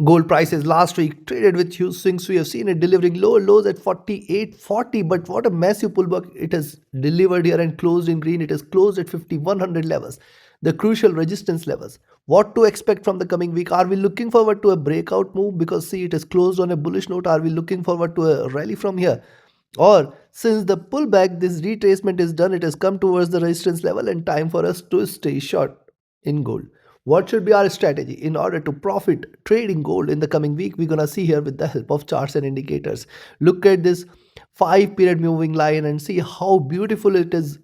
Gold prices last week traded with huge swings. We have seen it delivering lower lows at 48.40, but what a massive pullback it has delivered here and closed in green. It has closed at 5100 levels, the crucial resistance levels. What to expect from the coming week? Are we looking forward to a breakout move? Because see, it has closed on a bullish note. Are we looking forward to a rally from here? Or since the pullback, this retracement is done, it has come towards the resistance level and time for us to stay short in gold. What should be our strategy in order to profit trading gold in the coming week? We're gonna see here with the help of charts and indicators. Look at this 5 period moving line and see how beautiful it is,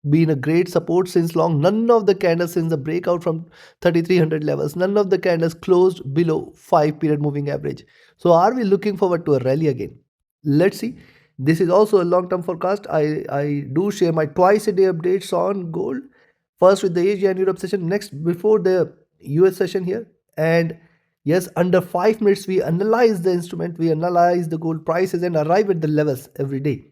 been a great support since long. None of the candles since the breakout from 3300 levels, none of the candles closed below 5 period moving average. So are we looking forward to a rally again? Let's see. This is also a long-term forecast. I do share my twice a day updates on gold. First with the Asia and Europe session, next before the US session here. And yes, under 5 minutes, we analyze the instrument, we analyze the gold prices and arrive at the levels every day.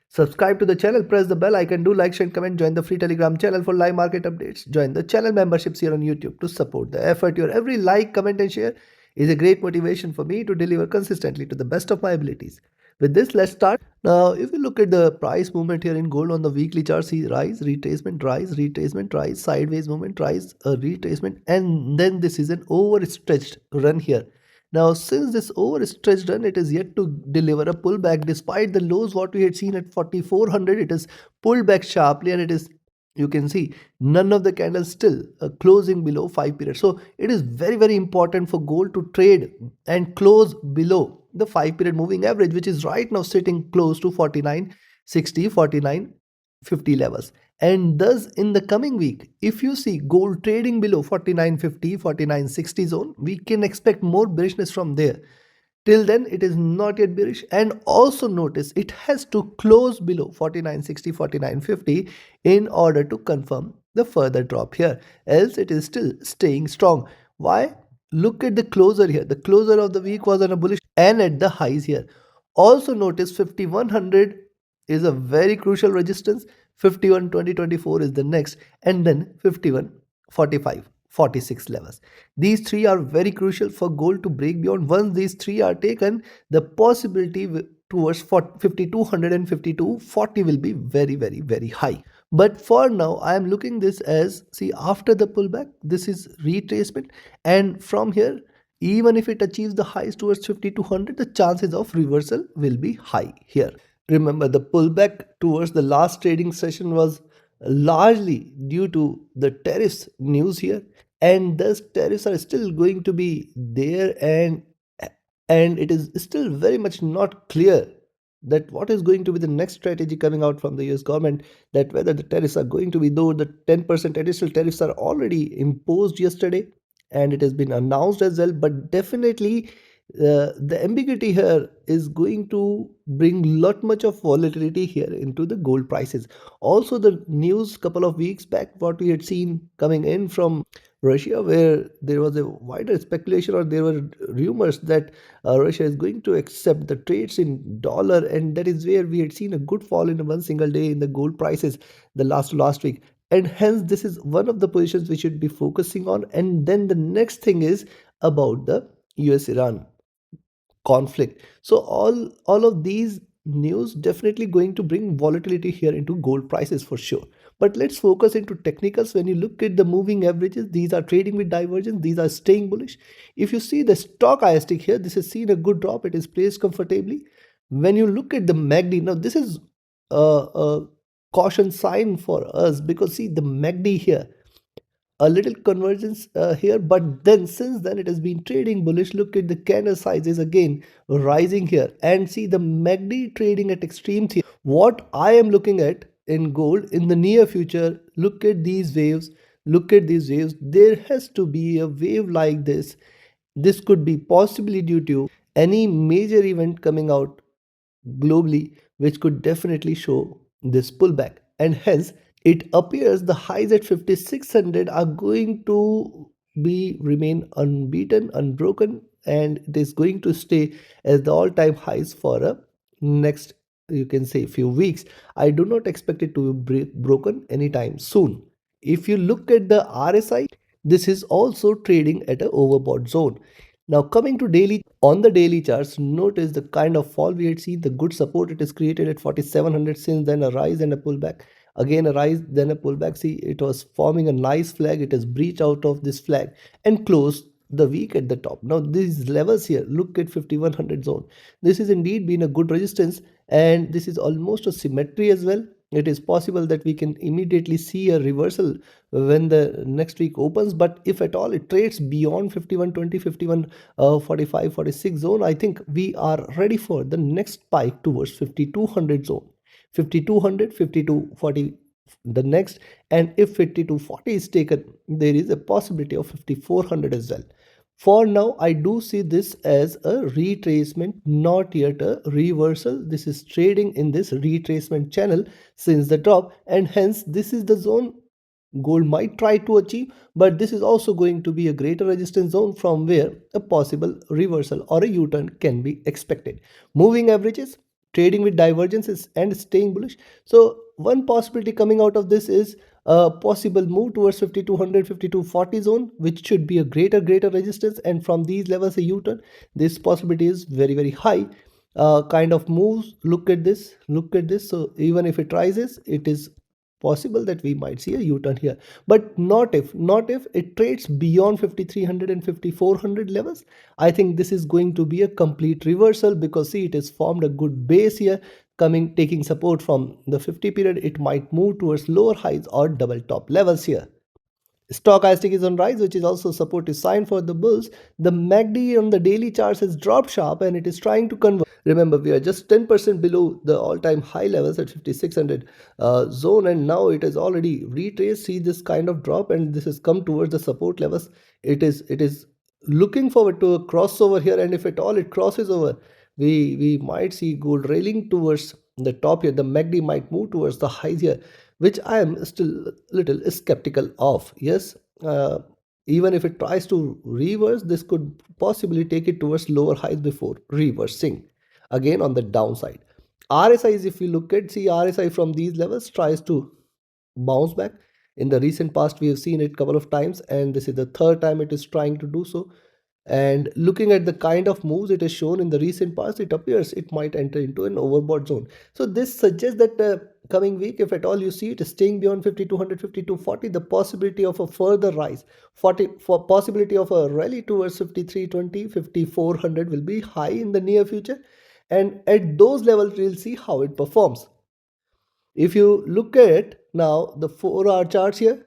Subscribe to the channel, press the bell icon, do like, share, and comment, join the free Telegram channel for live market updates, join the channel memberships here on YouTube to support the effort. Your every like, comment, and share is a great motivation for me to deliver consistently to the best of my abilities. With this, let's start. Now, if you look at the price movement here in gold on the weekly chart, see rise, retracement, rise, sideways movement, rise, a retracement, and then this is an overstretched run here. Now, since this overstretched run, it is yet to deliver a pullback despite the lows what we had seen at 4400. It is pulled back sharply and it is, you can see, none of the candles still closing below 5 periods. So it is very, very important for gold to trade and close below the 5 period moving average, which is right now sitting close to 49.60, 49.50 levels. And thus, in the coming week, if you see gold trading below 49.50, 49.60 zone, we can expect more bearishness from there. Till then, it is not yet bearish. And also notice it has to close below 49.60, 49.50 in order to confirm the further drop here. Else, it is still staying strong. Why? Look at the closer here. The closer of the week was on a bullish and at the highs here. Also notice 5100 is a very crucial resistance. 51 2024 is the next, and then 51 45 46 levels. These three are very crucial for gold to break beyond. Once these three are taken, the possibility towards 5200 and 5240 will be very, very, very high. But for now, I am looking this as, see, after the pullback, this is retracement, and from here, even if it achieves the highs towards 5200, the chances of reversal will be high here. Remember, the pullback towards the last trading session was largely due to the tariffs news here, and thus tariffs are still going to be there, and it is still very much not clear that what is going to be the next strategy coming out from the US government, that whether the tariffs are going to be, though the 10% additional tariffs are already imposed yesterday and it has been announced as well, but definitely the ambiguity here is going to bring lot much of volatility here into the gold prices. Also, the news couple of weeks back what we had seen coming in from Russia, where there was a wider speculation or there were rumors that Russia is going to accept the trades in dollar, and that is where we had seen a good fall in one single day in the gold prices the last week. And hence this is one of the positions we should be focusing on. And then the next thing is about the US Iran conflict. So all of these news definitely going to bring volatility here into gold prices for sure. But let's focus into technicals. When you look at the moving averages, these are trading with divergence, these are staying bullish. If you see the stock IST here, this has seen a good drop, it is placed comfortably. When you look at the MACD, now this is a caution sign for us, because see the MACD here, a little convergence here, but then since then it has been trading bullish. Look at the candle sizes again rising here, and see the MACD trading at extremes here. What I am looking at in gold in the near future, look at these waves, look at these waves. There has to be a wave like this. This could be possibly due to any major event coming out globally, which could definitely show this pullback, and hence it appears the highs at 5600 are going to be remain unbeaten, unbroken, and it is going to stay as the all-time highs for a next, you can say, few weeks. I do not expect it to be broken anytime soon. If you look at the RSI, this is also trading at an overbought zone. Now coming to daily, on the daily charts, notice the kind of fall we had seen, the good support it is created at 4700, since then a rise and a pullback, again a rise then a pullback. See, it was forming a nice flag, it has breached out of this flag and closed the week at the top. Now these levels here, look at 5100 zone, this is indeed been a good resistance, and this is almost a symmetry as well. It is possible that we can immediately see a reversal when the next week opens, but if at all it trades beyond 5120, 51 45, 46 zone, I think we are ready for the next spike towards 5200 zone, 5200, 5240 the next, and if 5240 is taken, there is a possibility of 5400 as well. For now, I do see this as a retracement, not yet a reversal. This is trading in this retracement channel since the drop, and hence this is the zone gold might try to achieve, but this is also going to be a greater resistance zone from where a possible reversal or a U-turn can be expected. Moving averages, trading with divergences and staying bullish. So one possibility coming out of this is a possible move towards 5200, 5240 zone, which should be a greater resistance, and from these levels a U-turn. This possibility is very high. Kind of moves, look at this, so even if it rises, it is possible that we might see a U-turn here, but not if it trades beyond 5300 and 5400 levels. I think this is going to be a complete reversal, because see, it has formed a good base here, coming taking support from the 50 period. It might move towards lower highs or double top levels here. Stochastic is on rise, which is also supportive sign for the bulls. The MACD on the daily charts has dropped sharp and it is trying to convert. Remember, we are just 10% below the all-time high levels at 5600 zone, and now it has already retraced. See this kind of drop, and this has come towards the support levels. It is looking forward to a crossover here, and if at all it crosses over, we might see gold railing towards the top here. The MACD might move towards the highs here, which I am still a little skeptical of. Yes, even if it tries to reverse, this could possibly take it towards lower highs before reversing again on the downside. RSIs, if you look at, see, RSI from these levels tries to bounce back. In the recent past, we have seen it a couple of times, and this is the third time it is trying to do so. And looking at the kind of moves it has shown in the recent past, it appears it might enter into an overbought zone. So this suggests that coming week, if at all you see it staying beyond 5200, 5240, the possibility of a further rise, for possibility of a rally towards 5320, 5400 will be high in the near future. And at those levels, we'll see how it performs. If you look at now the 4-hour charts here,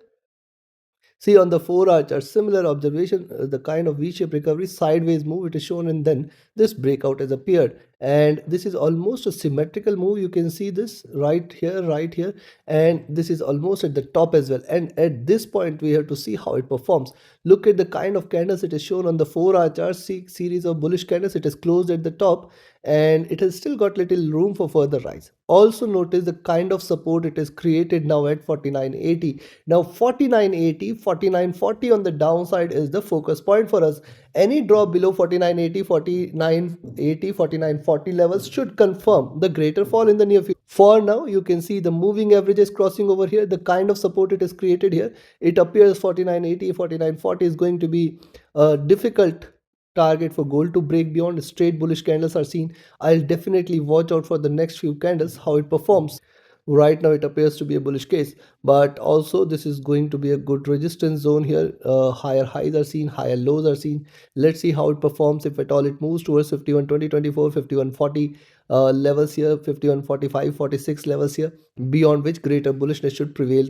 see on the 4-hour chart, similar observation, the kind of V-shaped recovery, sideways move, it is shown, and then this breakout has appeared. And this is almost a symmetrical move. You can see this right here, and this is almost at the top as well. And at this point, we have to see how it performs. Look at the kind of candles it is shown on the 4-hour chart. See, series of bullish candles. It is closed at the top, and it has still got little room for further rise. Also notice the kind of support it has created now at 4980. Now 4980, 4940 on the downside is the focus point for us. Any drop below 4980, 4980, 4940 levels should confirm the greater fall in the near future. For now, you can see the moving averages crossing over here. The kind of support it has created here, it appears 4980, 4940 is going to be a difficult target for gold to break beyond. Straight bullish candles are seen. I'll definitely watch out for the next few candles, how it performs. Right now it appears to be a bullish case, but also this is going to be a good resistance zone here. Higher highs are seen, higher lows are seen. Let's see how it performs. If at all it moves towards 5120, 24, 5140 levels here, 5145, 46 levels here, beyond which greater bullishness should prevail.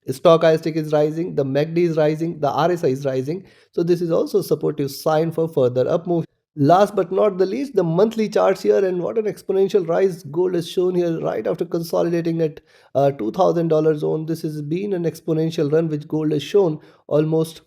Stochastic is rising, the MACD is rising, the RSI is rising, so this is also a supportive sign for further up move. Last but not the least, the monthly charts here, and what an exponential rise gold is shown here right after consolidating at $2,000 zone. This has been an exponential run which gold has shown, almost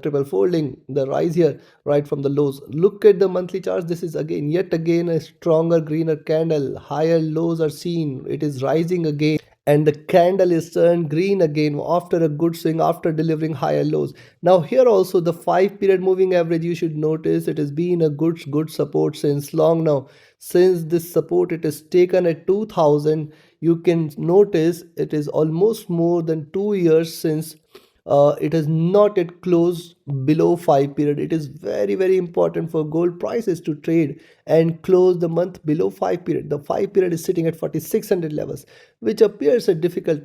triple folding the rise here right from the lows. Look at the monthly charts. This is yet again a stronger greener candle. Higher lows are seen. It is rising again, and the candle is turned green again after a good swing, after delivering higher lows. Now here also the 5-period moving average, you should notice it has been a good support since long now. Since this support it is taken at 2000, you can notice it is almost more than 2 years since it has not yet closed below 5 period. It is very very important for gold prices to trade and close the month below 5 period. The 5 period is sitting at 4600 levels, which appears a difficult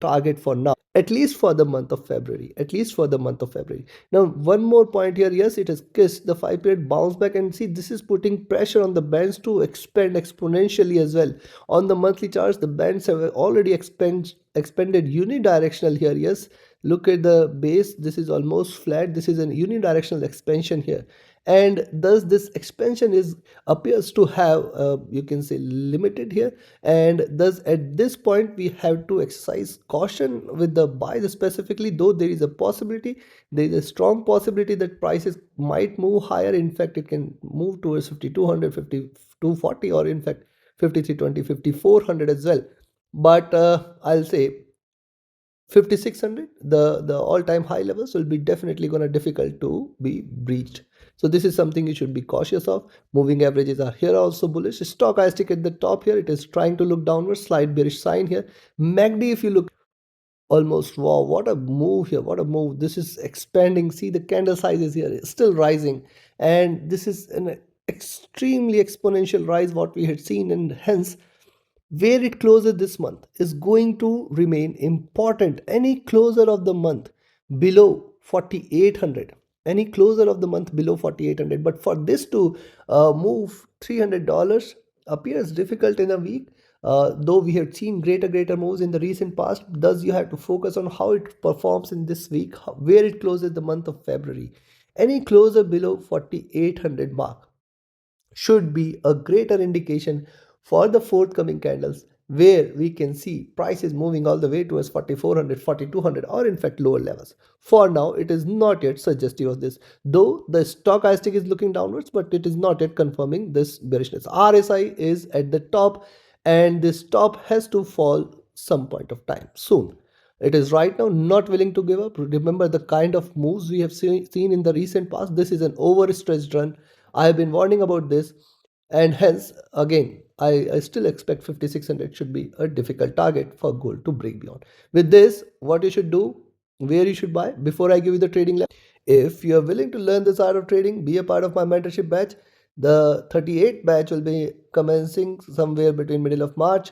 target for now, at least for the month of February. At least for the month of February. Now, one more point here. Yes, it has kissed the 5 period bounce back, and see, this is putting pressure on the bands to expand exponentially as well. On the monthly charts, the bands have already expanded unidirectional here. Yes, look at the base. This is almost flat. This is an unidirectional expansion here, and thus this expansion is appears to have you can say limited here, and thus at this point we have to exercise caution with the buys specifically, though there is a possibility, there is a strong possibility that prices might move higher. In fact, it can move towards 5200, 5240, or in fact 5320, 5400 as well. But I'll say 5600, the all time high levels will be definitely going to difficult to be breached. So this is something you should be cautious of. Moving averages are here also bullish. Stochastic at the top here, it is trying to look downwards, slight bearish sign here. MACD, if you look, almost, wow, what a move here, what a move. This is expanding. See, the candle sizes here is still rising, and this is an extremely exponential rise what we had seen, and hence where it closes this month is going to remain important. Any closer of the month below 4800, any closer of the month below 4800, but for this to move $300 appears difficult in a week, though we have seen greater moves in the recent past. Thus you have to focus on how it performs in this week, where it closes the month of February. Any closer below 4800 mark should be a greater indication for the forthcoming candles, where we can see prices moving all the way towards 4400, 4200, or in fact lower levels. For now, it is not yet suggestive of this, though the stochastic is looking downwards, but it is not yet confirming this bearishness. RSI is at the top, and this top has to fall some point of time soon. It is right now not willing to give up. Remember the kind of moves we have seen in the recent past. This is an overstretched run. I have been warning about this, and hence again I still expect 5600 should be a difficult target for gold to break beyond. With this, what you should do, where you should buy, before I give you the trading level, if you are willing to learn this art of trading, be a part of my mentorship batch. The 38 batch will be commencing somewhere between middle of March,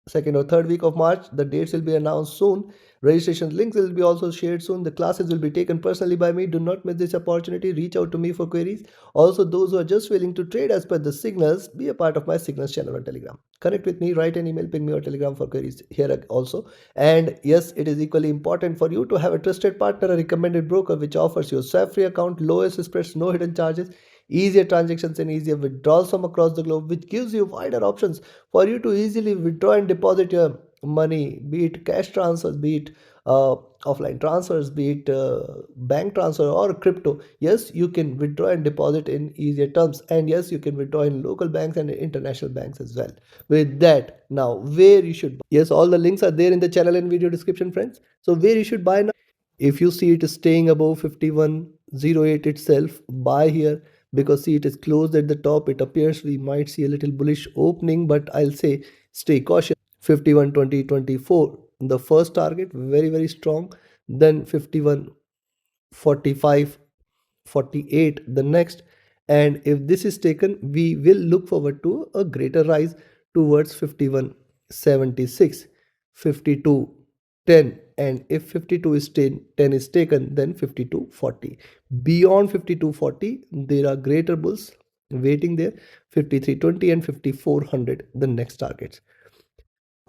second or third week of March. The dates will be announced soon. Registration links will be also shared soon. The classes will be taken personally by me. Do not miss this opportunity. Reach out to me for queries. Also, those who are just willing to trade as per the signals, be a part of my signals channel on Telegram. Connect with me, write an email, ping me on Telegram for queries here also. And yes, it is equally important for you to have a trusted partner, a recommended broker which offers you a swap-free account, lowest spreads, no hidden charges, easier transactions and easier withdrawals from across the globe, which gives you wider options for you to easily withdraw and deposit your money, be it cash transfers, be it offline transfers, be it bank transfer or crypto. Yes, you can withdraw and deposit in easier terms, and yes, you can withdraw in local banks and international banks as well. With that, now where you should buy. Yes, all the links are there in the channel and video description, friends. So where you should buy now, if you see it is staying above 5108 itself, buy here, because see, it is closed at the top. It appears we might see a little bullish opening, but I'll say stay cautious. 512024, the first target, very very strong. Then 5145, 48 the next, and if this is taken, we will look forward to a greater rise towards 5176, 5210, and if 52 is 10 is taken, then 5240. Beyond 5240, there are greater bulls waiting there. 5320 and 5400, the next targets,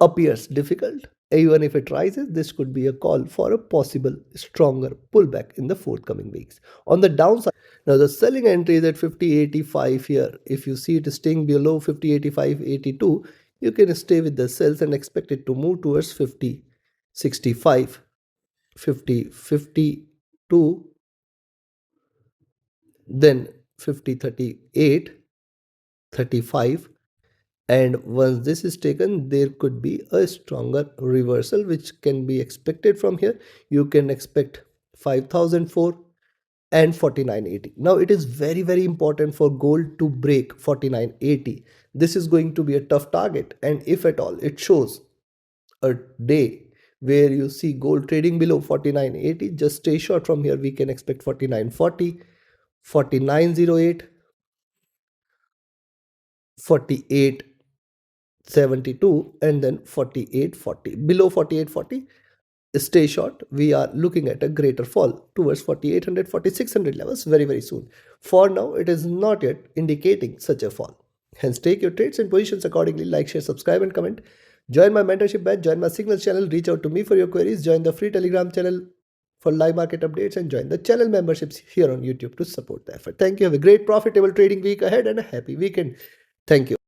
appears difficult. Even if it rises, this could be a call for a possible stronger pullback in the forthcoming weeks. On the downside, now the selling entry is at 50.85 here. If you see it staying below 50.85.82, you can stay with the sells and expect it to move towards 50.65, 50.52, then 50.38, 35. And once this is taken, there could be a stronger reversal which can be expected from here. You can expect 5004 and 4980. Now it is very very important for gold to break 4980. This is going to be a tough target, and if at all it shows a day where you see gold trading below 49.80. Just stay short from here. We can expect 49.40, 49.08, 48.72, and then 48.40. Below 48.40, stay short. We are looking at a greater fall towards 4800, 4600 levels very, very soon. For now, it is not yet indicating such a fall. Hence, take your trades and positions accordingly. Like, share, subscribe, and comment. Join my mentorship batch, join my signals channel, reach out to me for your queries, join the free Telegram channel for live market updates, and join the channel memberships here on YouTube to support the effort. Thank you. Have a great profitable trading week ahead and a happy weekend. Thank you.